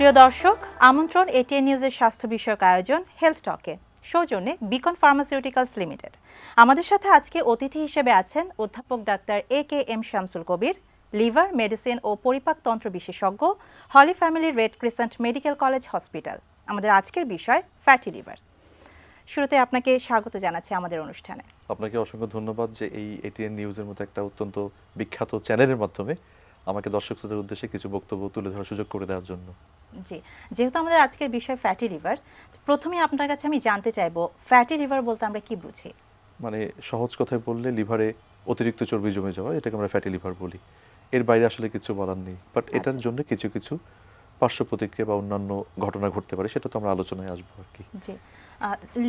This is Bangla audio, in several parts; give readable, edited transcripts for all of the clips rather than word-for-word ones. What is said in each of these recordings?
প্রিয় দর্শক, আমন্ত্রণ এটিএন নিউজের স্বাস্থ্য বিষয়ক আয়োজন হেলথ টকে, সৌজন্যে বিকন ফার্মাসিউটিক্যালস লিমিটেড। আমাদের সাথে আজকে অতিথি হিসেবে আছেন অধ্যাপক doctor AKM Shamsul Kabir, liver medicine ও পরিপাকতন্ত্র বিশেষজ্ঞ, holy family red crescent medical college hospital. আমাদের আজকের বিষয় ফ্যাটি লিভার। শুরুতে আপনাকে স্বাগত জানাচ্ছি আমাদের অনুষ্ঠানে। আপনাকে অসংখ্য ধন্যবাদ যে এই এটিএন নিউজের মতো একটা অত্যন্ত বিখ্যাত চ্যানেলের মাধ্যমে আমাকে দর্শকদের উদ্দেশ্যে কিছু বক্তব্য তুলে ধরার সুযোগ করে দেওয়ার জন্য। জি, যেহেতু আমাদের আজকের বিষয় ফ্যাটি লিভার, প্রথমে আপনার কাছে আমি জানতে চাইবো ফ্যাটি লিভার বলতে আমরা কি বুঝি? মানে সহজ কথায় বললে লিভারে অতিরিক্ত চর্বি জমে যাওয়া, এটাকে আমরা ফ্যাটি লিভার বলি। এর বাইরে আসলে কিছু বলার নেই, বাট এটার জন্য কিছু কিছু পার্শ্ব প্রতিক্রিয়া বা অন্যান্য ঘটনা ঘটতে পারে, সেটা তো আমরা আলোচনায় আসবো আর কি। জি,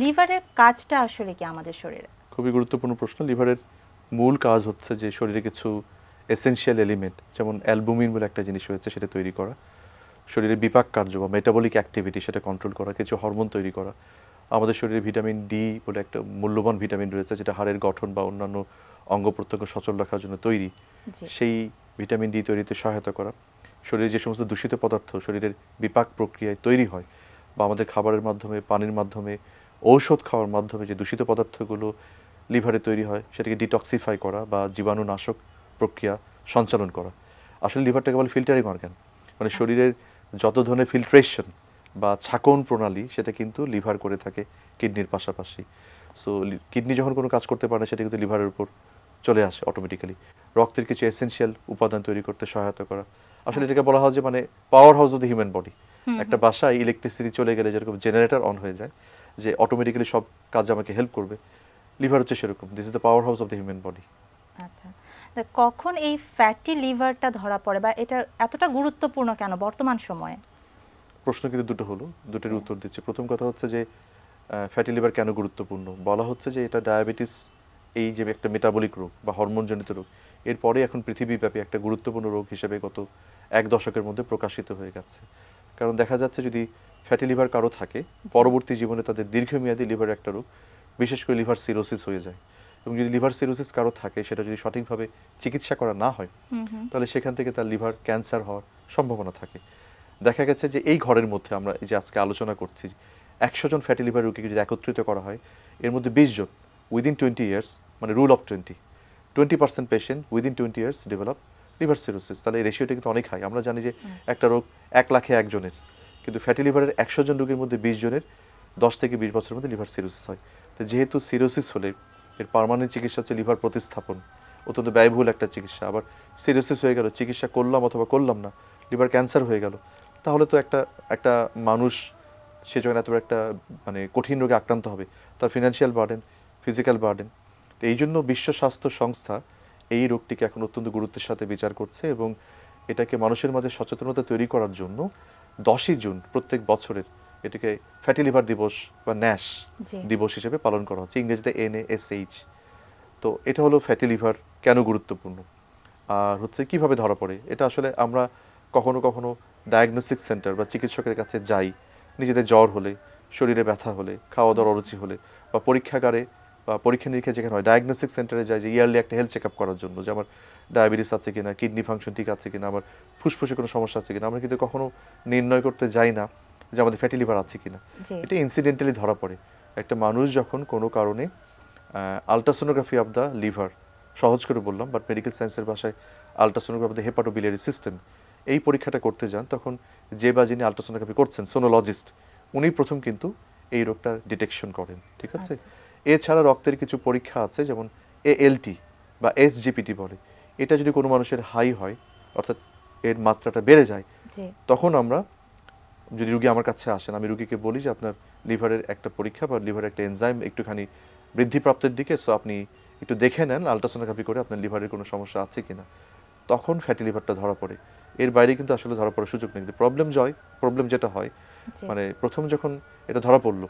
লিভারের কাজটা আসলে কি আমাদের শরীরে? খুবই গুরুত্বপূর্ণ প্রশ্ন। লিভারের মূল কাজ হচ্ছে যে শরীরে কিছু এসেনশিয়াল এলিমেন্ট, যেমন অ্যালবুমিন বলে একটা জিনিস রয়েছে, সেটা তৈরি করা, শরীরের বিপাক কার্য বা মেটাবলিক অ্যাক্টিভিটি সেটা কন্ট্রোল করা, কিছু হরমোন তৈরি করা। আমাদের শরীরে ভিটামিন ডি বলে একটা মূল্যবান ভিটামিন রয়েছে, যেটা হাড়ের গঠন বা অন্যান্য অঙ্গ প্রত্যঙ্গ সচল রাখার জন্য তৈরি। সেই ভিটামিন ডি তৈরিতে সহায়তা করা, শরীরে যে সমস্ত দূষিত পদার্থ শরীরের বিপাক প্রক্রিয়ায় তৈরি হয় বা আমাদের খাবারের মাধ্যমে, পানির মাধ্যমে, ঔষধ খাওয়ার মাধ্যমে যে দূষিত পদার্থগুলো লিভারে তৈরি হয় সেটাকে ডিটক্সিফাই করা বা জীবাণুনাশক প্রক্রিয়া সঞ্চালন করা। আসলে লিভারটাকে বলে ফিল্টারিং অর্গান, মানে শরীরের যত ধরনের ফিল্ট্রেশন বা ছাকন প্রণালী সেটা কিন্তু লিভার করে থাকে কিডনির পাশাপাশি। সো কিডনি যখন কোনো কাজ করতে পারে না, সেটা কিন্তু লিভারের উপর চলে আসে অটোমেটিক্যালি। রক্তের কিছু এসেনশিয়াল উপাদান তৈরি করতে সহায়তা করা। আসলে এটাকে বলা হয় যে মানে power house of the human body. একটা বাসায় ইলেকট্রিসিটি চলে গেলে যেরকম জেনারেটর অন হয়ে যায়, যে অটোমেটিক্যালি সব কাজ আমাকে হেল্প করবে, লিভার হচ্ছে সেরকম। This is the power house of the human body. আচ্ছা, কখন এই ফ্যাটি লিভারটা ধরা পড়ে বা এটা এতটা গুরুত্বপূর্ণ কেন বর্তমান সময়ে? প্রশ্ন কিন্তু দুটো হলো, দুটোর উত্তর দিচ্ছি। প্রথম কথা হচ্ছে যে ফ্যাটি লিভার কেন গুরুত্বপূর্ণ। বলা হচ্ছে যে এটা ডায়াবেটিস, এই যে একটা মেটাবলিক রোগ বা হরমোনজনিত রোগ, এরপরে এখন পৃথিবীব্যাপী একটা গুরুত্বপূর্ণ রোগ হিসেবে গত এক দশকের মধ্যে প্রকাশিত হয়ে গেছে। কারণ দেখা যাচ্ছে যদি ফ্যাটি লিভার কারো থাকে, পরবর্তী জীবনে তাদের দীর্ঘমেয়াদী লিভার একটা রোগ, বিশেষ করে লিভার সিরোসিস হয়ে যায়। এবং যদি লিভার সিরোসিস কারো থাকে, সেটা যদি সঠিকভাবে চিকিৎসা করা না হয়, তাহলে সেখান থেকে তার লিভার ক্যান্সার হওয়ার সম্ভাবনা থাকে। দেখা গেছে যে এই ঘরের মধ্যে আমরা এই যে আজকে আলোচনা করছি, 100 জন ফ্যাটি লিভার রোগীকে যদি একত্রিত করা হয়, এর মধ্যে 20 জন উইদিন 20 ইয়ার্স, মানে rule of 20% patient within 20 years develop liver cirrhosis. তাহলে এই রেশিওটা কিন্তু অনেক হাই। আমরা জানি যে একটা রোগ 1 লাখে 1 জনের, কিন্তু ফ্যাটি লিভারের 100 জন রোগীর মধ্যে 20 জনের 10 থেকে 20 বছরের মধ্যে লিভার সিরোসিস হয়। তো যেহেতু সিরোসিস হলে এর পার্মানেন্ট চিকিৎসা হচ্ছে লিভার প্রতিস্থাপন, অত্যন্ত ব্যয়বহুল একটা চিকিৎসা। আবার সিরোসিস হয়ে গেল, চিকিৎসা করলাম অথবা করলাম না, লিভার ক্যান্সার হয়ে গেল, তাহলে তো একটা মানুষ সে যখন এত একটা মানে কঠিন রোগে আক্রান্ত হবে, তার ফিনান্সিয়াল বার্ডেন, ফিজিক্যাল বার্ডেন। তো এই জন্য বিশ্ব স্বাস্থ্য সংস্থা এই রোগটিকে এখন অত্যন্ত গুরুত্বের সাথে বিচার করছে এবং এটাকে মানুষের মাঝে সচেতনতা তৈরি করার জন্য 10ই জুন প্রত্যেক বছরের এটাকে ফ্যাটি লিভার দিবস বা ন্যাশ দিবস হিসেবে পালন করা হচ্ছে, ইংরেজিতে NASH। তো এটা হলো ফ্যাটি লিভার কেন গুরুত্বপূর্ণ আর হচ্ছে কিভাবে ধরা পড়ে। এটা আসলে আমরা কখনো কখনো ডায়াগনস্টিক সেন্টার বা চিকিৎসকের কাছে যাই নিজেদের জ্বর হলে, শরীরে ব্যথা হলে, খাওয়া দাওয়ার অরুচি হলে, বা পরীক্ষাগারে বা পরীক্ষা নিরীক্ষা যেখানে হয় ডায়াগনস্টিক সেন্টারে যাই যে ইয়ারলি একটা হেলথ চেক আপ করার জন্য, যে আমার ডায়াবেটিস আছে কিনা, কিডনি ফাংশন ঠিক আছে কিনা, আমার ফুসফুসে কোনো সমস্যা আছে কিনা। আমরা কিন্তু কখনো নির্ণয় করতে যাই না যে আমাদের ফ্যাটি লিভার আছে কিনা। এটা ইনসিডেন্টালি ধরা পড়ে। একটা মানুষ যখন কোনো কারণে আলট্রাসোনোগ্রাফি অফ দ্য লিভার, সহজ করে বললাম বাট মেডিকেল সায়েন্সের ভাষায় ultrasonography of the hepatobiliary system, এই পরীক্ষাটা করতে যান, তখন যে বা যিনি আলট্রাসোনোগ্রাফি করছেন, সোনোলজিস্ট, উনি প্রথম কিন্তু এই রোগটা ডিটেকশন করেন। ঠিক আছে। এছাড়া রক্তের কিছু পরীক্ষা আছে, যেমন ALT বা SGPT বলে। এটা যদি কোনো মানুষের হাই হয়, অর্থাৎ এর মাত্রাটা বেড়ে যায়, তখন আমরা, যদি রুগী আমার কাছে আসেন, আমি রুগীকে বলি যে আপনার লিভারের একটা পরীক্ষা বা লিভারের একটা এনজাইম একটুখানি বৃদ্ধিপ্রাপ্তের দিকে, সো আপনি একটু দেখে নেন আলট্রাসোনোগ্রাফি করে আপনার লিভারের কোনো সমস্যা আছে কিনা, তখন ফ্যাটি লিভারটা ধরা পড়ে। এর বাইরে কিন্তু আসলে ধরা পড়ার সুযোগ নেই। প্রবলেম যেটা হয়, মানে প্রথম যখন এটা ধরা পড়লো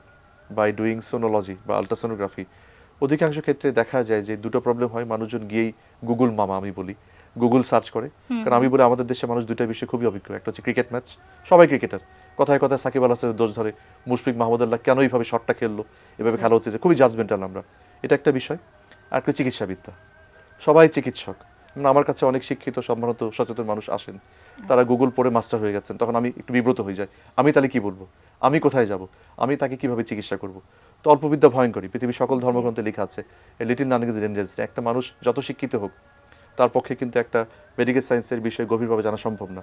বাই ডুইং সোনোলজি বা আলট্রাসোনোগ্রাফি, অধিকাংশ ক্ষেত্রে দেখা যায় যে দুটো প্রবলেম হয়। মানুষজন গিয়েই গুগল মামা, আমি বলি, গুগল সার্চ করে। কারণ আমি বলি আমাদের দেশে মানুষ দুইটা বিষয়ে খুবই অভিজ্ঞ। একটা হচ্ছে ক্রিকেট ম্যাচ, সবাই ক্রিকেটার, কথায় কথায় সাকিব আল হাসানের দোষ ধরে, মুশফিক মাহমুদুল্লাহ কেন এইভাবে শটটা খেললো, এভাবে খেলা হচ্ছে, যে খুবই জাজমেন্টাল আমরা, এটা একটা বিষয়। আর একটা চিকিৎসাবিদ্যা, সবাই চিকিৎসক, মানে আমার কাছে অনেক শিক্ষিত সম্ভ্রান্ত সচেতন মানুষ আসেন, তারা গুগল পড়ে মাস্টার হয়ে গেছেন, তখন আমি একটু বিব্রত হয়ে যাই। আমি তাহলে কি বলবো, আমি কোথায় যাব, আমি তাকে কিভাবে চিকিৎসা করব? তো অল্পবিদ্যা ভয়ঙ্করী, পৃথিবীর সকল ধর্মগ্রন্থে লেখা আছে লিটিল নার্নিং ইজ ডেঞ্জারাস। একটা মানুষ যত শিক্ষিত হোক তার পক্ষে কিন্তু একটা মেডিকেল সায়েন্সের বিষয়ে গভীরভাবে জানা সম্ভব না।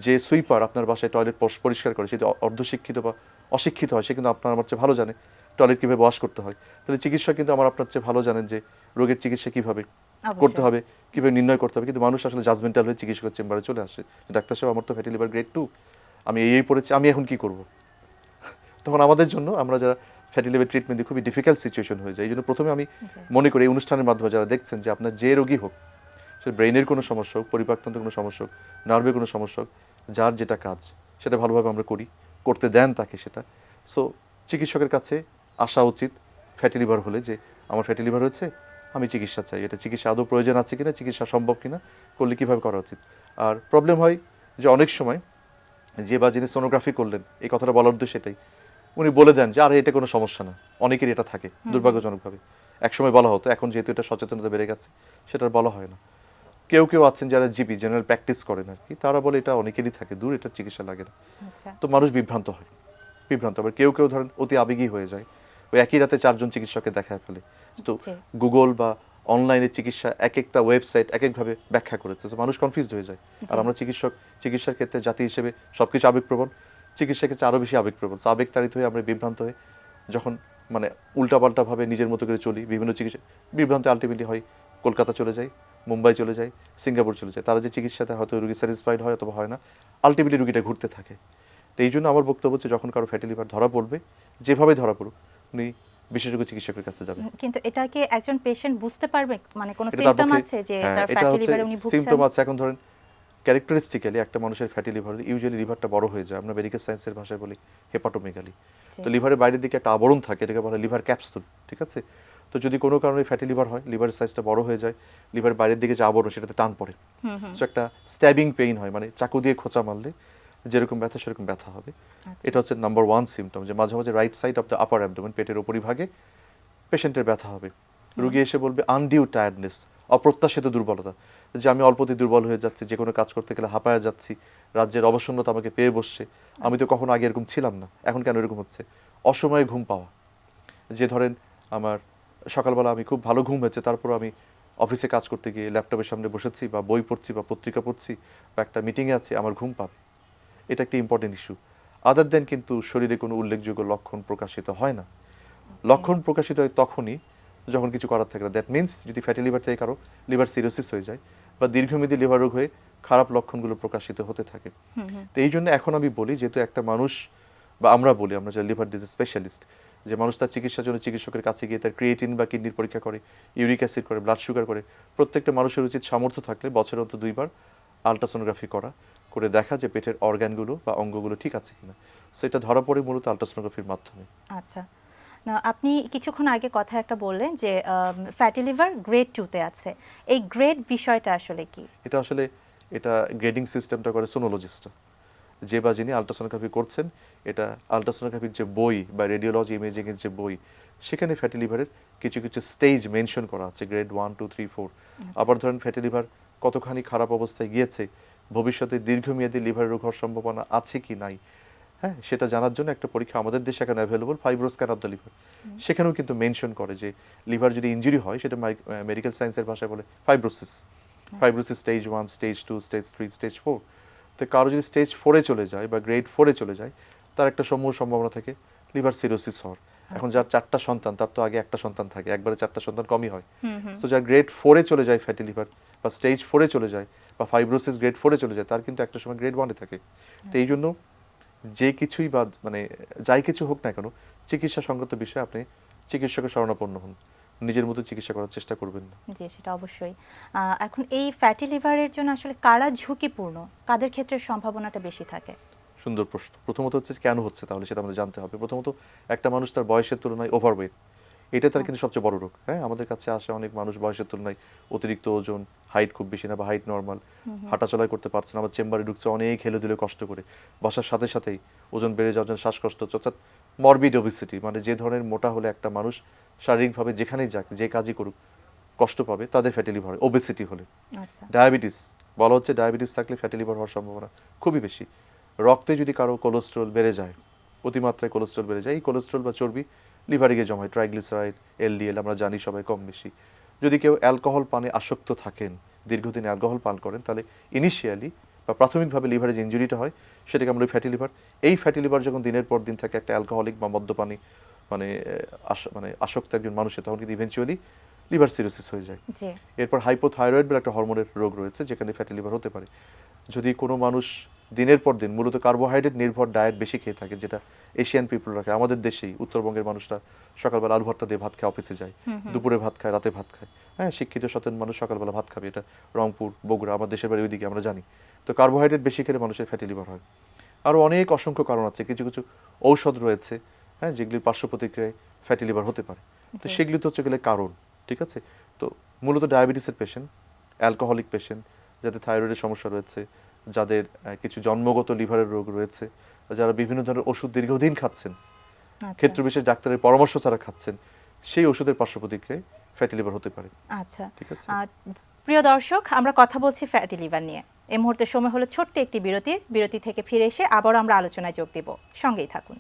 যে সুইপার আপনার বাসায় টয়লেট পরিষ্কার করে, সে অর্ধশিক্ষিত বা অশিক্ষিত হয়, সে কিন্তু আপনার আমার চেয়ে ভালো জানে টয়লেট কীভাবে ওয়াশ করতে হয়। তাহলে চিকিৎসক কিন্তু আমার আপনার চেয়ে ভালো জানেন যে রোগের চিকিৎসা কীভাবে করতে হবে, কীভাবে নির্ণয় করতে হবে। কিন্তু মানুষ আসলে জাজমেন্টাল হয়ে চিকিৎসকের চেম্বারে চলে আসে, ডাক্তার সাহেব আমার তো ফ্যাটি লিভার গ্রেড 2, আমি এই পড়েছি, আমি এখন কি করব? তখন আমাদের জন্য, আমরা যারা ফ্যাটি লিভার ট্রিটমেন্ট দিয়ে খুবই ডিফিকাল্ট সিচুয়েশন হয়ে যায়। এই জন্য প্রথমে আমি মনে করি এই অনুষ্ঠানের মাধ্যমে যারা দেখছেন যে আপনার যে রোগী হোক, সে ব্রেইনের কোনো সমস্যা হোক, পরিপাকতন্ত্রের কোনো সমস্যা হোক, নার্ভের কোনো সমস্যা হোক, যার যেটা কাজ সেটা ভালোভাবে আমরা করি, করতে দেন তাকে সেটা। সো চিকিৎসকের কাছে আসা উচিত ফ্যাটি লিভার হলে, যে আমার ফ্যাটি লিভার হয়েছে, আমি চিকিৎসা চাই, এটা চিকিৎসা আদৌ প্রয়োজন আছে কিনা, চিকিৎসা সম্ভব কিনা, করলে কীভাবে করা উচিত। আর প্রবলেম হয় যে অনেক সময় যে বা যিনি সোনোগ্রাফি করলেন, এই কথাটা বলার উদ্দেশ্য এটাই, উনি বলে দেন যে আরে এটা কোনো সমস্যা না, অনেকেরই এটা থাকে দুর্ভাগ্যজনকভাবে। একসময় বলা হতো, এখন যেহেতু এটা সচেতনতা বেড়ে গেছে সেটা বলা হয় না। কেউ কেউ আছেন যারা জিপি জেনারেল প্র্যাকটিস করেন আর কি, তারা বলে এটা অনেকেরই থাকে, দূর, এটা চিকিৎসা লাগে না। তো মানুষ বিভ্রান্ত হয়, বিভ্রান্ত। আবার কেউ কেউ ধরেন অতি আবেগী হয়ে যায়, ওই একই রাতে 4 জন চিকিৎসককে দেখায় ফেলে। তো গুগল বা অনলাইনে চিকিৎসা এক একটা ওয়েবসাইট এক একভাবে ব্যাখ্যা করেছে, তো মানুষ কনফিউজড হয়ে যায়। আর আমরা চিকিৎসার ক্ষেত্রে জাতি হিসেবে সবকিছু আবেগপ্রবণ, চিকিৎসার ক্ষেত্রে আরও বেশি আবেগপ্রবণ। আবেগ তাড়িত হয়ে আমরা বিভ্রান্ত হয়ে যখন মানে উল্টাপাল্টাভাবে নিজের মতো করে চলি, বিভিন্ন চিকিৎসা বিভ্রান্তি আলটিমেটলি হয় কলকাতা চলে যায়, মুম্বাই চলে যায়, সিঙ্গাপুর চলে যায়। তারা যে চিকিৎসাতে হয়তো রুগী স্যাটিসফাইড হয় অথবা হয় না, আলটিমেটলি রুগীটা ঘুরতে থাকে। তো এই জন্য আমার বক্তব্য হচ্ছে, যখন কারো ফ্যাটি লিভার ধরা পড়বে, যেভাবে ধরা পড়ুক, উনি বিশেষজ্ঞ চিকিৎসকের কাছে যাবেন। কিন্তু এটা কি একজন পেশেন্ট বুঝতে পারবে, মানে কোনো সিম্পটম আছে যে তার ফ্যাটি লিভারে উনি ভুগছেন? সিম্পটম আছে। এখন ধরেন ক্যারেক্টারিস্টিক্যালি একটা মানুষের ফ্যাটি লিভার ইউজুয়ালি লিভারটা বড় হয়ে যায়, আমরা মেডিকেল সায়েন্সের ভাষায় বলি হেপাটোমেগালি। তো লিভারের বাইরের দিকে একটা আবরণ থাকে, এটাকে বলা লিভার ক্যাপসুল, ঠিক আছে? তো যদি কোনো কারণে ফ্যাটি লিভার হয়, লিভারের সাইজটা বড় হয়ে যায়, লিভারের বাইরের দিকে যে আবরণ সেটাতে টান পড়ে, সো একটা স্ট্যাবিং পেইন হয়, মানে চাকু দিয়ে খোঁচা মারলে যেরকম ব্যথা সেরকম ব্যথা হবে। এটা হচ্ছে নাম্বার 1 সিমটম, যে মাঝে মাঝে right side of the upper abdomen, পেটের উপরিভাগে পেশেন্টের ব্যথা হবে। রুগী এসে বলবে আনডিউ টায়ার্ডনেস, অপ্রত্যাশিত দুর্বলতা, যে আমি অল্পতেই দুর্বল হয়ে যাচ্ছি, যে কোনো কাজ করতে গেলে হাঁপায়া যাচ্ছি, রাজ্যের অবসন্নতা আমাকে পেয়ে বসছে, আমি তো কখনো আগে এরকম ছিলাম না, এখন কেন এরকম হচ্ছে। অসময়ে ঘুম পাওয়া, যে ধরেন আমার সকালবেলা আমি খুব ভালো ঘুম হয়েছে, তারপর আমি অফিসে কাজ করতে গিয়ে ল্যাপটপের সামনে বসেছি বা বই পড়ছি বা পত্রিকা পড়ছি বা একটা মিটিংয়ে আছি, আমার ঘুম পাবে। এটা একটা ইম্পর্টেন্ট ইস্যু। আদার দেন কিন্তু শরীরে কোনো উল্লেখযোগ্য লক্ষণ প্রকাশিত হয় না। লক্ষণ প্রকাশিত হয় তখনই যখন কিছু করার থাকে না। দ্যাট মিনস যদি ফ্যাটি লিভার থেকে কারো লিভার সিরোসিস হয়ে যায় বা দীর্ঘমেয়াদী লিভার রোগ হয়ে খারাপ লক্ষণগুলো প্রকাশিত হতে থাকে। তো এই জন্য এখন আমি বলি, যেহেতু একটা মানুষ, বা আমরা বলি, আমরা যারা লিভার ডিজিজ স্পেশালিস্ট, যে মানুষ তার চিকিৎসার জন্য চিকিৎসকের কাছে গিয়ে তার ক্রিয়েটিন বা কিডনির পরীক্ষা করে, ইউরিক অ্যাসিড করে, ব্লাড সুগার করে, প্রত্যেকটা মানুষের উচিত সামর্থ্য থাকলে বছরে অন্তত 2 বার আলট্রাসোনোগ্রাফি করে দেখা যে পেটের অর্গানগুলো বা অঙ্গগুলো ঠিক আছে কিনা। সেটা ধরা পড়ে মূলত আলট্রাসোনোগ্রাফির মাধ্যমে। আচ্ছা, না আপনি কিছুক্ষণ আগে কথা একটা বললেন যে ফ্যাটি লিভার গ্রেড 2-তে আছে, এই গ্রেড বিষয়টা আসলে কি? এটা গ্রেডিং সিস্টেমটা করে সোনোলজিস্টরা, যে বা যিনি আলট্রাসোনোগ্রাফি করছেন। এটা আলট্রাসোনোগ্রাফির যে বই বা রেডিওলজি ইমেজিংয়ের যে বই, সেখানে ফ্যাটি লিভারের কিছু কিছু স্টেজ মেনশন করা আছে, গ্রেড 1, 2, 3, 4। আবার ধরেন ফ্যাটি লিভার কতখানি খারাপ অবস্থায় গিয়েছে, ভবিষ্যতে দীর্ঘমেয়াদী লিভার রোগ হওয়ার সম্ভাবনা আছে কি নাই, হ্যাঁ, সেটা জানার জন্য একটা পরীক্ষা আমাদের দেশে এখন available, FibroScan of the liver. সেখানেও কিন্তু মেনশন করে যে লিভার যদি ইনজুরি হয়, সেটা মেডিকেল সায়েন্সের ভাষায় বলে fibrosis. Stage 1, stage 2, stage 3, stage 4। তো কারো যদি স্টেজ 4-এ চলে যায় বা গ্রেড 4-এ চলে যায়, তার একটা সম্ভাবনা থাকে লিভার সিরোসিস হওয়ার। এখন যার 4টা সন্তান, তার তো আগে একটা সন্তান থাকে, একবারে 4টা সন্তান কমই হয়। তো যার গ্রেড 4-এ চলে যায় ফ্যাটি লিভার, বা স্টেজ 4-এ চলে যায়, বা ফাইব্রোসিস গ্রেড 4-এ চলে যায়, তার কিন্তু একটা সময় গ্রেড 1-এ থাকে। তো এই জন্য যে কিছুই বা মানে যাই কিছু হোক না কেন, চিকিৎসা সংগত বিষয়ে আপনি চিকিৎসকের শরণাপন্ন হন, নিজের মতো চিকিৎসা করার চেষ্টা করবেন না। জি, সেটা অবশ্যই। এখন এই ফ্যাটি লিভারের জন্য আসলে কারা ঝুঁকিপূর্ণ, কাদের ক্ষেত্রে সম্ভাবনাটা বেশি থাকে? সুন্দর প্রশ্ন। প্রথমত হচ্ছে কেন হচ্ছে, তাহলে সেটা আমাদের জানতে হবে। প্রথমত একটা মানুষ তার বয়সের তুলনায় ওভারওয়েট, এটা তার কিন্তু সবচেয়ে বড় রোগ। হ্যাঁ, আমাদের কাছে আসে অনেক মানুষ বয়সের তুলনায় অতিরিক্ত ওজন, হাইট খুব বেশি না বা হাইট নর্মাল, হাঁটাচলাই করতে পারছে না, আমার চেম্বারে ঢুকছে অনেক হেলে দুলে কষ্ট করে, বসার সাথে সাথেই ওজন বেড়ে যাওয়ার জন্য শ্বাসকষ্ট হচ্ছে, অর্থাৎ মরবিড ওবেসিটি, মানে যে ধরনের মোটা হলে একটা মানুষ শারীরিকভাবে যেখানেই যাক, যে কাজই করুক, কষ্ট পাবে তাদের ফ্যাটি লিভার হয় ওবেসিটি হলে। আচ্ছা ডায়াবেটিস বলা হচ্ছে ডায়াবেটিস থাকলে ফ্যাটি লিভার হওয়ার সম্ভাবনা খুবই বেশি। রক্তে যদি কারো কোলেস্ট্রল বেড়ে যায়, অতিমাত্রায় কোলেস্ট্রল বেড়ে যায়, এই কোলেস্ট্রল বা চর্বি লিভারে গিয়ে জমা হয়, ট্রাইগ্লিসারাইড, এলডিএল আমরা জানি সবাই কম বেশি। যদি কেউ অ্যালকোহল পানে আসক্ত থাকেন, দীর্ঘদিন অ্যালকোহল পান করেন, তাহলে ইনিশিয়ালি বা প্রাথমিকভাবে লিভারে যে ইনজুরিটা হয় সেটাকে আমরা ফ্যাটি লিভার। এই ফ্যাটি লিভার যখন দিনের পর দিন থাকে একটা অ্যালকোহলিক বা মদ্যপানী মানে আসক্ত একজন মানুষের, তখন কিন্তু ইভেনচুয়ালি লিভার সিরোসিস হয়ে যায়। জি এরপর হাইপোথাইরয়েড বলে একটা হরমোনের রোগ রয়েছে যেখানে ফ্যাটি লিভার হতে পারে। যদি কোনো মানুষ দিনের পর দিন মূলত কার্বোহাইড্রেট নির্ভর ডায়েট বেশি খেয়ে থাকে, যেটা এশিয়ান পিপল রাখে, আমাদের দেশেই উত্তরবঙ্গের মানুষরা সকালবেলা আলু ভর্তা দিয়ে ভাত খায়, অফিসে যায়, দুপুরে ভাত খায়, রাতে ভাত খায়। হ্যাঁ, শিক্ষিত সচেতন মানুষ সকালবেলা ভাত খাবে, এটা রংপুর, বগুড়া, আমার দেশের বাড়ি ওইদিকে আমরা জানি। তো কার্বোহাইড্রেট বেশি খেলে মানুষের ফ্যাটি লিভার হয়। আরও অনেক অসংখ্য কারণ আছে, কিছু কিছু ঔষধ রয়েছে, হ্যাঁ, যেগুলির পার্শ্ব প্রতিক্রিয়ায় ফ্যাটি লিভার হতে পারে। তো সেগুলি তো হচ্ছে গেলে কারণ, ঠিক আছে। তো মূলত ডায়াবেটিসের পেশেন্ট, অ্যালকোহলিক পেশেন্ট, যাদের থাইরয়েডের সমস্যা রয়েছে, যাদের কিছু জন্মগত লিভারের রোগ রয়েছে, যারা বিভিন্ন ধরনের ওষুধ দীর্ঘদিন খাচ্ছেন, ক্ষেত্র বিশেষ ডাক্তারের পরামর্শ ছাড়া খাচ্ছেন, সেই ওষুধের পার্শ্ব প্রতিক্রিয়ায় ফ্যাটি লিভার হতে পারে। আচ্ছা ঠিক আছে। প্রিয় দর্শক, আমরা কথা বলছি ফ্যাটি লিভার নিয়ে। এই মুহূর্তে সময় হলো ছোট্ট একটি বিরতি থেকে ফিরে এসে আবারও আমরা আলোচনায় যোগ দেব। সঙ্গেই থাকুন।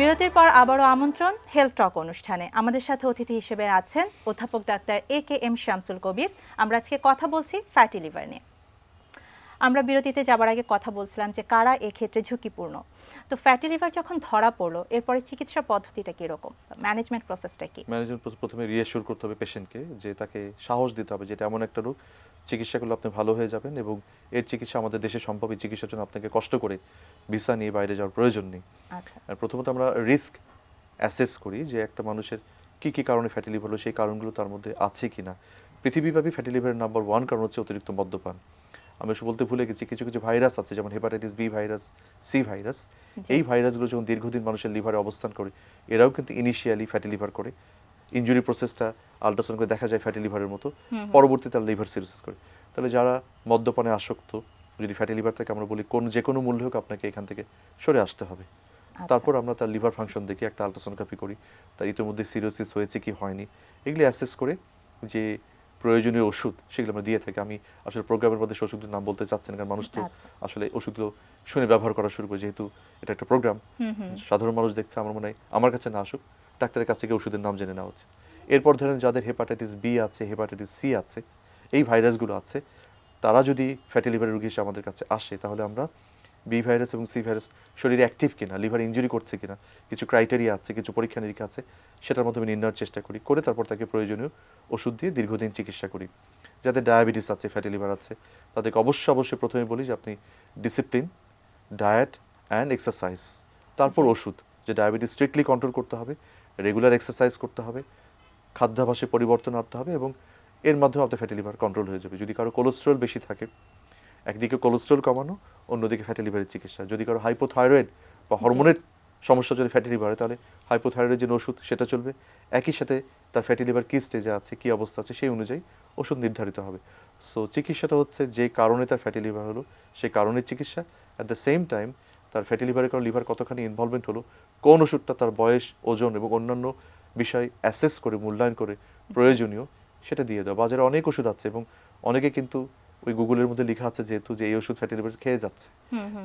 বিরতির পর আবারও আমন্ত্রণ হেলথ টক অনুষ্ঠানে। আমাদের সাথে অতিথি হিসেবে আছেন অধ্যাপক ডাক্তার AKM শামসুল কবির। আমরা আজকে কথা বলছি ফ্যাটি লিভার নিয়ে। আমরা বিরতিতে যাবার আগে কথা বলছিলাম যে কারা এক্ষেত্রে ঝুঁকিপূর্ণ। তো ফ্যাটি লিভার যখন ধরা পড়লো, এরপরে চিকিৎসা পদ্ধতিটা কীরকম, ম্যানেজমেন্ট প্রসেসটা কি? ম্যানেজমেন্ট প্রথমে রিঅ্যাসিওর করতে হবে পেশেন্টকে, যে তাকে সাহস দিতে হবে যেটা এমন একটা রোগ, চিকিৎসা করলে আপনি ভালো হয়ে যাবেন, এবং এর চিকিৎসা আমাদের দেশে সম্ভব। এই চিকিৎসার জন্য আপনাকে কষ্ট করে ভিসা নিয়ে বাইরে যাওয়ার প্রয়োজন নেই। আচ্ছা আর প্রথমত আমরা রিস্ক অ্যাসেস করি যে একটা মানুষের কী কী কারণে ফ্যাটি লিভার হলো, সেই কারণগুলো তার মধ্যে আছে কি না। পৃথিবীব্যাপী ফ্যাটি লিভারের নাম্বার 1 কারণ হচ্ছে অতিরিক্ত মদ্যপান। আমি বলতে ভুলে গেছি, কিছু কিছু ভাইরাস আছে, যেমন hepatitis B virus, C virus. এই ভাইরাসগুলো যখন দীর্ঘদিন মানুষের লিভারে অবস্থান করে, এরাও কিন্তু ইনিশিয়ালি ফ্যাটি লিভার করে। ইনজুরি প্রসেসটা আল্ট্রাসাউন্ড করে দেখা যায় ফ্যাটি লিভারের মতো, পরবর্তীতে তারা লিভার সিরোসিস করে। তাহলে যারা মদ্যপানে আসক্ত, যদি ফ্যাটি লিভার থাকে, আমরা বলি যে কোনো মূল্য হোক আপনাকে এখান থেকে সরে আসতে হবে। তারপর আমরা তার লিভার ফাংশন দেখে একটা আল্ট্রাসোনোগ্রাফি করি, তার ইতিমধ্যে সিরোসিস হয়েছে কি হয়নি, এগুলি অ্যাসেস করে যে প্রয়োজনীয় ওষুধ সেগুলো আমরা দিয়ে থাকি। আমি আসলে প্রোগ্রামের মধ্যে ওষুধের নাম বলতে চাচ্ছি না, কারণ মানুষ তো আসলে ওষুধগুলো শুনে ব্যবহার করা শুরু করে, যেহেতু এটা একটা প্রোগ্রাম, সাধারণ মানুষ দেখছে, আমার মনে হয় আমার কাছে না আসুক, ডাক্তারের কাছ থেকে ওষুধের নাম জেনে নেওয়া হচ্ছে। এরপর ধরেন যাদের হেপাটাইটিস বি আছে, হেপাটাইটিস সি আছে, এই ভাইরাসগুলো আছে, তারা যদি ফ্যাটি লিভারের রোগী হিসেবে আমাদের কাছে আসে, তাহলে আমরা বি ভাইরাস এবং সি ভাইরাস শরীরে অ্যাক্টিভ কিনা, লিভার ইনজুরি করছে কিনা, কিছু ক্রাইটেরিয়া আছে, কিছু পরীক্ষা নিরীক্ষা আছে, সেটার মাধ্যমে নির্ণয়ের চেষ্টা করি, করে তারপর তাকে প্রয়োজনীয় ওষুধ দিয়ে দীর্ঘদিন চিকিৎসা করি। যাদের ডায়াবেটিস আছে, ফ্যাটি লিভার আছে, তাদেরকে অবশ্যই প্রথমে বলি যে আপনি ডিসিপ্লিন, ডায়েট অ্যান্ড এক্সারসাইজ, তারপর ওষুধ। যে ডায়াবেটিস স্ট্রিক্টলি কন্ট্রোল করতে হবে, রেগুলার এক্সারসাইজ করতে হবে, খাদ্যাভ্যাসে পরিবর্তন আনতে হবে, এবং এর মাধ্যমে আপনার ফ্যাটি লিভার কন্ট্রোল হয়ে যাবে। যদি কারো কোলেস্ট্রল বেশি থাকে, একদিকে কোলেস্ট্রল কমানো, অন্যদিকে ফ্যাটি লিভারের চিকিৎসা। যদি কারো হাইপোথাইরয়েড বা হরমোনের সমস্যা যদি ফ্যাটি লিভার হয়, তাহলে হাইপোথাইরয়েডের যে ওষুধ সেটা চলবে। একই সাথে তার ফ্যাটি লিভার কী স্টেজে আছে, কী অবস্থা আছে, সেই অনুযায়ী ওষুধ নির্ধারিত হবে। সো চিকিৎসাটা হচ্ছে যে কারণে তার ফ্যাটি লিভার হলো সেই কারণের চিকিৎসা। অ্যাট দ্য সেম টাইম তার ফ্যাটি লিভারের কারণে লিভার কতখানি ইনভলভমেন্ট হলো, কোন ওষুধটা তার বয়স, ওজন এবং অন্যান্য বিষয় অ্যাসেস করে, মূল্যায়ন করে প্রয়োজনীয়, সেটা দিয়ে দেওয়া। বাজারে অনেক ওষুধ আছে, এবং অনেকে কিন্তু ওই গুগলের মধ্যে লেখা আছে যেহেতু যে এই ওষুধ ফ্যাটি লিভার খেয়ে যাচ্ছে,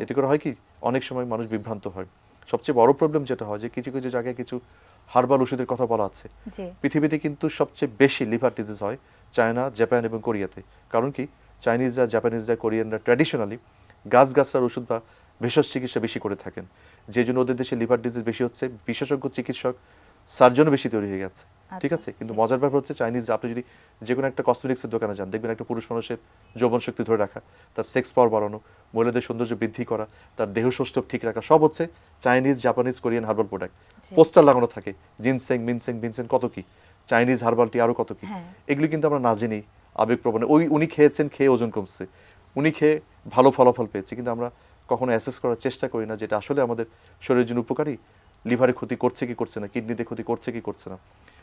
এতে করে হয় কি অনেক সময় মানুষ বিভ্রান্ত হয়। সবচেয়ে বড় প্রবলেম যেটা হয় যে কিছু কিছু জায়গায় কিছু হার্বাল ওষুধের কথা বলা আছে। পৃথিবীতে কিন্তু সবচেয়ে বেশি লিভার ডিজিজ হয় চায়না, জাপান এবং কোরিয়াতে। কারণ কি, চাইনিজরা, জাপানিজরা, কোরিয়ানরা ট্র্যাডিশনালি গাছগাছড়ার ওষুধ বা ভেষজ চিকিৎসা বেশি করে থাকেন, যে জন্য ওদের দেশে লিভার ডিজিজ বেশি হচ্ছে। বিশেষজ্ঞ চিকিৎসক, সার্জনও বেশি তৈরি হয়ে গেছে, ঠিক আছে। কিন্তু মজার ব্যাপার হচ্ছে চাইনিজরা, আপনি যদি যে কোনো একটা কসমেটিক্সের দোকানে যান, দেখবেন একটা পুরুষ মানুষের যৌবন শক্তি ধরে রাখা, তার সেক্স পাওয়ার বাড়ানো, মহিলাদের সৌন্দর্য বৃদ্ধি করা, তার দেহ সৌষ্ঠব ঠিক রাখা, সব হচ্ছে Chinese, Japanese, Korean herbal product. Poster লাগানো থাকে, জিনসেং, মিনসেং, ভিনসেং, কত কি, চাইনিজ হার্বাল টি, আরও কত কি। এগুলি কিন্তু আমরা না জেনেই আবেগপ্রবণ উনি খেয়েছেন, খেয়ে ওজন কমছে, উনি খেয়ে ভালো ফলাফল পেয়েছে, কিন্তু আমরা কখনো অ্যাসেস করার চেষ্টা করি না যেটা আসলে আমাদের শরীরের জন্য উপকারী, লিভারে ক্ষতি করছে কি করছে না, কিডনিতে ক্ষতি করছে কি করছে না।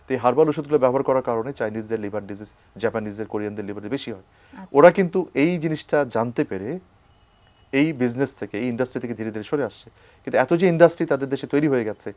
তো এই হার্বাল ওষুধগুলো ব্যবহার করার কারণে চাইনিজদের লিভার ডিজিজ, জাপানিজদের, কোরিয়ানদের লিভারে বেশি হয়। ওরা কিন্তু এই জিনিসটা জানতে পেরে এই বিজনেস থেকে, এই ইন্ডাস্ট্রি থেকে ধীরে ধীরে সরে আসছে। কিন্তু এত যে ইন্ডাস্ট্রি তাদের দেশে তৈরি হয়ে গেছে,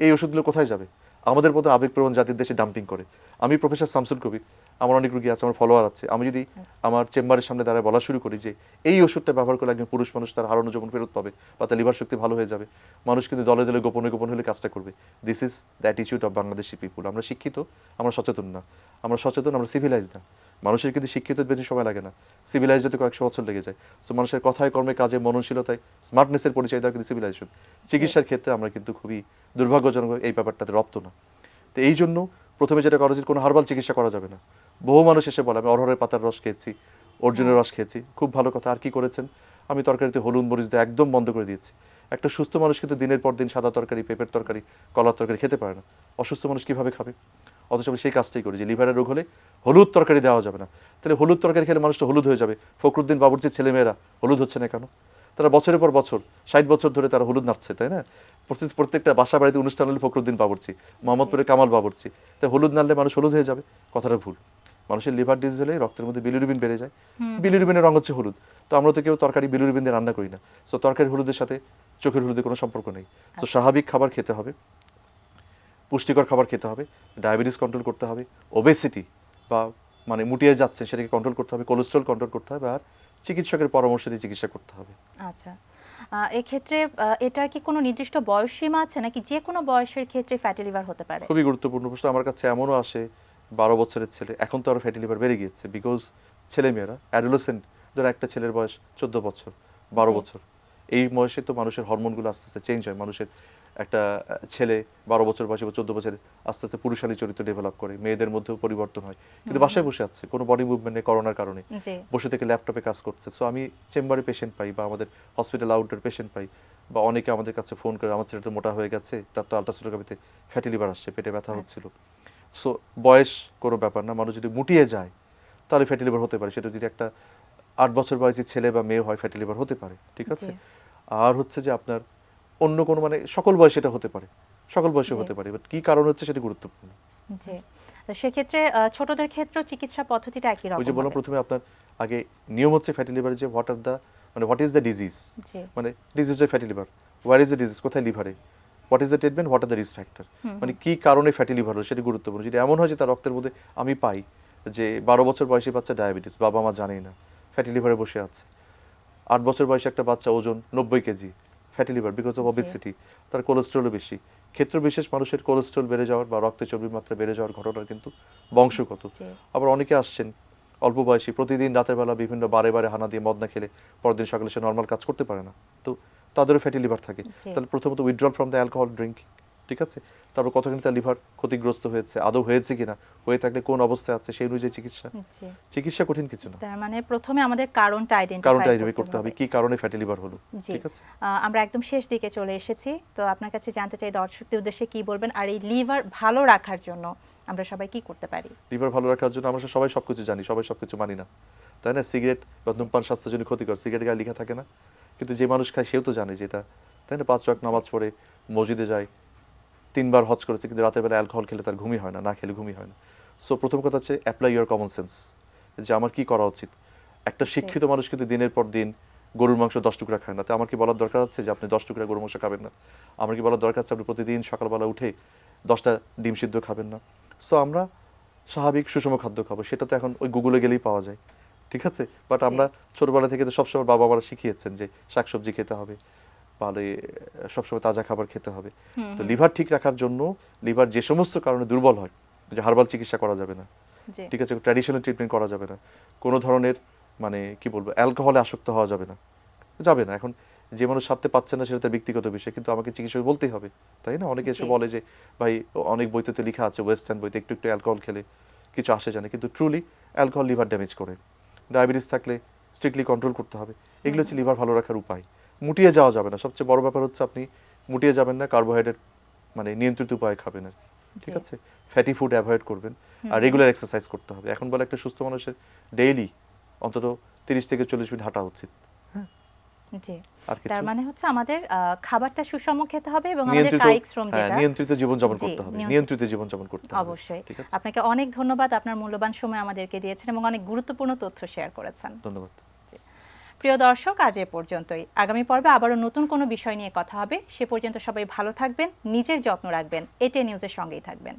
এই ওষুধগুলো কোথায় যাবে? আমাদের মতো আবেগপ্রবণ জাতির দেশে ডাম্পিং করে। আমি প্রফেসর শামসুল কবির, আমার অনেক রুগী আছে, আমার ফলোয়ার আছে, আমি যদি আমার চেম্বারের সামনে দাঁড়ায় বলা শুরু করি যে এই ওষুধটা ব্যবহার করলে একজন পুরুষ মানুষ তার হারানো যৌবন ফেরত পাবে বা তার লিভার শক্তি ভালো হয়ে যাবে, মানুষ কিন্তু দলে দলে গোপনে গোপনে হলে কাজটা করবে। This is the attitude of Bangladeshi people. আমরা শিক্ষিত, আমরা সচেতন না। আমরা সচেতন, আমরা সিভিলাইজ না। মানুষের কিন্তু শিক্ষিত বেশি সময় লাগে না, সিভিলাইজ হতে কয়েকশো বছর লেগে যায়। সো মানুষের কথায়, কর্মে, কাজে, মননশীলতায় স্মার্টনেসের পরিচয় দেওয়া কিন্তু সিভিলাইজেশন। চিকিৎসার ক্ষেত্রে আমরা কিন্তু খুবই দুর্ভাগ্যজনক এই ব্যাপারটাতে রপ্ত না। তো এই জন্য প্রথমে যেটা করা উচিত, কোনো হার্বাল চিকিৎসা করা যাবে না। বহু মানুষ এসে বলে আমি অরহরের পাতার রস খেয়েছি, অর্জুনের রস খেয়েছি, খুব ভালো কথা, আর কি করেছেন? আমি তরকারিতে হলুদ মরিচ দিয়ে একদম বন্ধ করে দিয়েছি। একটা সুস্থ মানুষ কিন্তু দিনের পর দিন সাদা তরকারি, পেঁপের তরকারি, কলার তরকারি খেতে পারে না। অসুস্থ মানুষ কীভাবে খাবে? অথচ আমি সেই কাজটাই করি যে লিভারের রোগ হলে হলুদ তরকারি দেওয়া যাবে না। তাহলে হলুদ তরকারি খেলে মানুষটা হলুদ হয়ে যাবে। ফখরুদ্দিন বাবুর্চির ছেলেমেয়েরা হলুদ হচ্ছে না কেন? তারা বছরের পর বছর 60 বছর ধরে তারা হলুদ নাড়ছে, তাই না? প্রত্যেকটা বাসা বাড়িতে অনুষ্ঠান হলে ফখরুদ্দিন বাবুর্চি, মোহাম্মদপুরে কামাল বাবুর্চি। তাই হলুদ নাড়লে মানুষ হলুদ হয়ে যাবে, কথাটা ভুল। মানুষের লিভার ডিজিজ হলে রক্তের মধ্যে বিলিরুবিন বেড়ে যায়, বিলিরুবিনের রং হচ্ছে হলুদ। তো আমরা তো কেউ তরকারি বিলিরুবিন দিয়ে রান্না করি না। সো তরকারি হলুদের সাথে চোখের হলুদের কোনো সম্পর্ক নেই। তো স্বাভাবিক খাবার খেতে হবে, পুষ্টিকর খাবার খেতে হবে, ডায়াবেটিস কন্ট্রোল করতে হবে, ওবেসিটি বা মানে মুটিয়ে যাচ্ছে সেটাকে কন্ট্রোল করতে হবে, কোলেস্ট্রল কন্ট্রোল করতে হবে, আর চিকিৎসকের পরামর্শ দিয়ে চিকিৎসা করতে হবে। আচ্ছা, এক্ষেত্রে এটার কি কোনো নির্দিষ্ট বয়স সীমা আছে নাকি যে কোনো বয়সের ক্ষেত্রে ফ্যাটি লিভার হতে পারে? খুবই গুরুত্বপূর্ণ প্রশ্ন। আমার কাছে এমনও আসে 12 বছরের ছেলে, এখন তো আরও ফ্যাটি লিভার বেড়ে গিয়েছে, বিকজ ছেলেমেয়েরা অ্যাডোলেসেন্ট, ধরো একটা ছেলের বয়স 14 বছর, 12 বছর, এই বয়সে তো মানুষের হরমোনগুলো আস্তে আস্তে চেঞ্জ হয়। মানুষের একটা ছেলে 12 বছর বয়সে বা 14 বছরে আস্তে আস্তে পুরুষালী চরিত্র ডেভেলপ করে, মেয়েদের মধ্যেও পরিবর্তন হয়, কিন্তু বাসায় বসে আছে, কোনো বডি মুভমেন্ট নেই করোনার কারণে, বসে থেকে ল্যাপটপে কাজ করছে। সো আমি চেম্বারে পেশেন্ট পাই বা আমাদের হসপিটাল আউটডোর পেশেন্ট পাই, বা অনেকে আমাদের কাছে ফোন করে আমার ছেলেটা মোটা হয়ে গেছে, তার তো আল্ট্রাসোনোগ্রাফিতে ফ্যাটি লিভার আসছে, পেটে ব্যথা হচ্ছিল। সো বয়স কোনো ব্যাপার না, মানুষ যদি মুটিয়ে যায় তাহলে ফ্যাটি লিভার হতে পারে। সেটা যদি একটা 8 বছর বয়সী ছেলে বা মেয়ে হয়, ফ্যাটি লিভার হতে পারে, ঠিক আছে? আর হচ্ছে যে আপনার অন্য কোনো মানে সকল বয়সে এটা হতে পারে, সকল বয়সে হতে পারে, বাট কি কারণ হচ্ছে সেটা গুরুত্বপূর্ণ। জি, সেক্ষেত্রে ছোটদের ক্ষেত্রে চিকিৎসা পদ্ধতিটা একই রকম। ওই যে বললাম প্রথমে, আপনার আগে নিয়ম হচ্ছে ফ্যাটি লিভারের যে হোয়াট ইজ দ্য ডিজিজ, মানে disease of fatty liver, where is the disease, কোথায় লিভারে, what is the treatment, what are the risk factor, মানে কি কারণে ফ্যাটি লিভার হলো সেটা গুরুত্বপূর্ণ। যদি এমন হয় যে তার রক্তের মধ্যে আমি পাই যে 12 বছর বয়সী বাচ্চা ডায়াবেটিস, বাবা মা জানেই না, ফ্যাটি লিভারে বসে আছে। 8 বছর বয়সী একটা বাচ্চা, ওজন 90 KG, fatty liver because of obesity, তার কোলেস্ট্রলও বেশি। ক্ষেত্র বিশেষ মানুষের কোলেস্ট্রল বেড়ে যাওয়ার বা রক্তে চর্বির মাত্রা বেড়ে যাওয়ার ঘটনা কিন্তু বংশগত। আবার অনেকে আসছেন অল্প বয়সী, প্রতিদিন রাতের বেলা বিভিন্ন বারে বারে হানা দিয়ে মদ না খেলে পরদিন সকালে সে নর্মাল কাজ করতে পারে না, তো তাদেরও ফ্যাটি লিভার থাকে। তাহলে প্রথমত withdrawal from the alcohol drinking, ঠিক আছে? তারপর কতখানি তার লিভার ক্ষতিগ্রস্ত হয়েছে, আদৌ হয়েছে কিনা, হয়ে থাকলে কোন অবস্থায় আছে, সেই অনুযায়ী চিকিৎসা কঠিন কিছু না। তার মানে প্রথমে আমাদের কারণটা আইডেন্টিফাই করতে হবে কি কারণে ফ্যাটি লিভার হলো, ঠিক আছে? আমরা একদম শেষ দিকে চলে এসেছি, তো আপনার কাছে জানতে চাই দর্শকদের উদ্দেশ্যে কি বলবেন, আর এই লিভার ভালো রাখার জন্য আমরা সবাই কি করতে পারি? লিভার ভালো রাখার জন্য আমরা সবাই সবকিছু জানি, সবাই সবকিছু মানি না, তাই না? সিগারেট বা ধূমপান স্বাস্থ্যের জন্য ক্ষতিকর, সিগারেট গায়ে লেখা থাকে না, কিন্তু যে মানুষ খায় সেও তো জানে যেটা, তাই না? 5 ওয়াক্ত নামাজ পড়ে মসজিদে যায়, 3 বার হজ করেছে, কিন্তু রাতের বেলা অ্যালকোহল খেলে তার ঘুমই হয় না, না খেলে ঘুমই হয় না। সো প্রথম কথা হচ্ছে অ্যাপ্লাই ইউর কমন সেন্স, যে আমার কি করা উচিত। একটা শিক্ষিত মানুষ কিন্তু দিনের পর দিন গরুর মাংস 10 টুকরা খায় না, তো আমার কি বলার দরকার আছে যে আপনি 10 টুকরা গরুর মাংস খাবেন না? আমার কি বলার দরকার আছে আপনি প্রতিদিন সকালবেলা উঠে 10টা ডিম সিদ্ধ খাবেন না? সো আমরা স্বাভাবিক সুষম খাদ্য খাবো, সেটা তো এখন ওই গুগলে গেলেই পাওয়া যায়, ঠিক আছে? বাট আমরা ছোটবেলা থেকে তো সবসময় বাবা মারা শিখিয়েছেন যে শাকসবজি খেতে হবে, ভালো সবসময় তাজা খাবার খেতে হবে। তো লিভার ঠিক রাখার জন্য লিভার যে সমস্ত কারণে দুর্বল হয়, যে হার্বাল চিকিৎসা করা যাবে না, ঠিক আছে, ট্র্যাডিশনাল ট্রিটমেন্ট করা যাবে না, কোনো ধরনের মানে কি বলবো অ্যালকোহলে আসক্ত হওয়া যাবে না। এখন যে মানুষ সারতে পারছে না সেটা তার ব্যক্তিগত বিষয়, কিন্তু আমাকে চিকিৎসক বলতেই হবে, তাই না? অনেকে এসে বলে যে ভাই অনেক বইতে তো লেখা আছে ওয়েস্টার্ন বইতে একটু একটু অ্যালকোহল খেলে কিছু আসে জানে, কিন্তু ট্রুলি অ্যালকোহল লিভার ড্যামেজ করে। ডায়াবেটিস থাকলে স্ট্রিক্টলি কন্ট্রোল করতে হবে। এগুলো হচ্ছে লিভার ভালো রাখার উপায়। মুটিয়ে যাওয়া যাবে না, সবচেয়ে বড় ব্যাপার হচ্ছে আপনি মুটিয়ে যাবেন না, কার্বোহাইড্রেট মানে নিয়ন্ত্রিত উপায়ে খাবেন আর কি। ঠিক জি। আছে, ফ্যাটি ফুড অ্যাভয়েড করবেন, আর রেগুলার এক্সারসাইজ করতে হবে। এখন বলে একটা সুস্থ মানুষের ডেইলি অন্তত 30 থেকে 40 মিনিট হাঁটা উচিত। জি। আর কিছু তার মানে হচ্ছে আমাদের খাবারটা সুষম খেতে হবে এবং আমাদের নিয়ন্ত্রিত, কায়িক শ্রম হ্যাঁ, যেটা নিয়ন্ত্রিত জীবনযাপন জি, করতে হবে, নিয়ন্ত্রিত জীবনযাপন করতে হবে। অবশ্যই। ঠিক আছে, আপনাকে অনেক ধন্যবাদ, আপনার মূল্যবান সময় আমাদেরকে দিয়েছেন এবং অনেক গুরুত্বপূর্ণ তথ্য শেয়ার করেছেন। ধন্যবাদ। প্রিয় দর্শক, আজ এ পর্যন্তই। আগামী পর্বে আবারও নতুন কোনো বিষয় নিয়ে কথা হবে। সে পর্যন্ত সবাই ভালো থাকবেন, নিজের যত্ন রাখবেন, এটিএন নিউজের সঙ্গেই থাকবেন।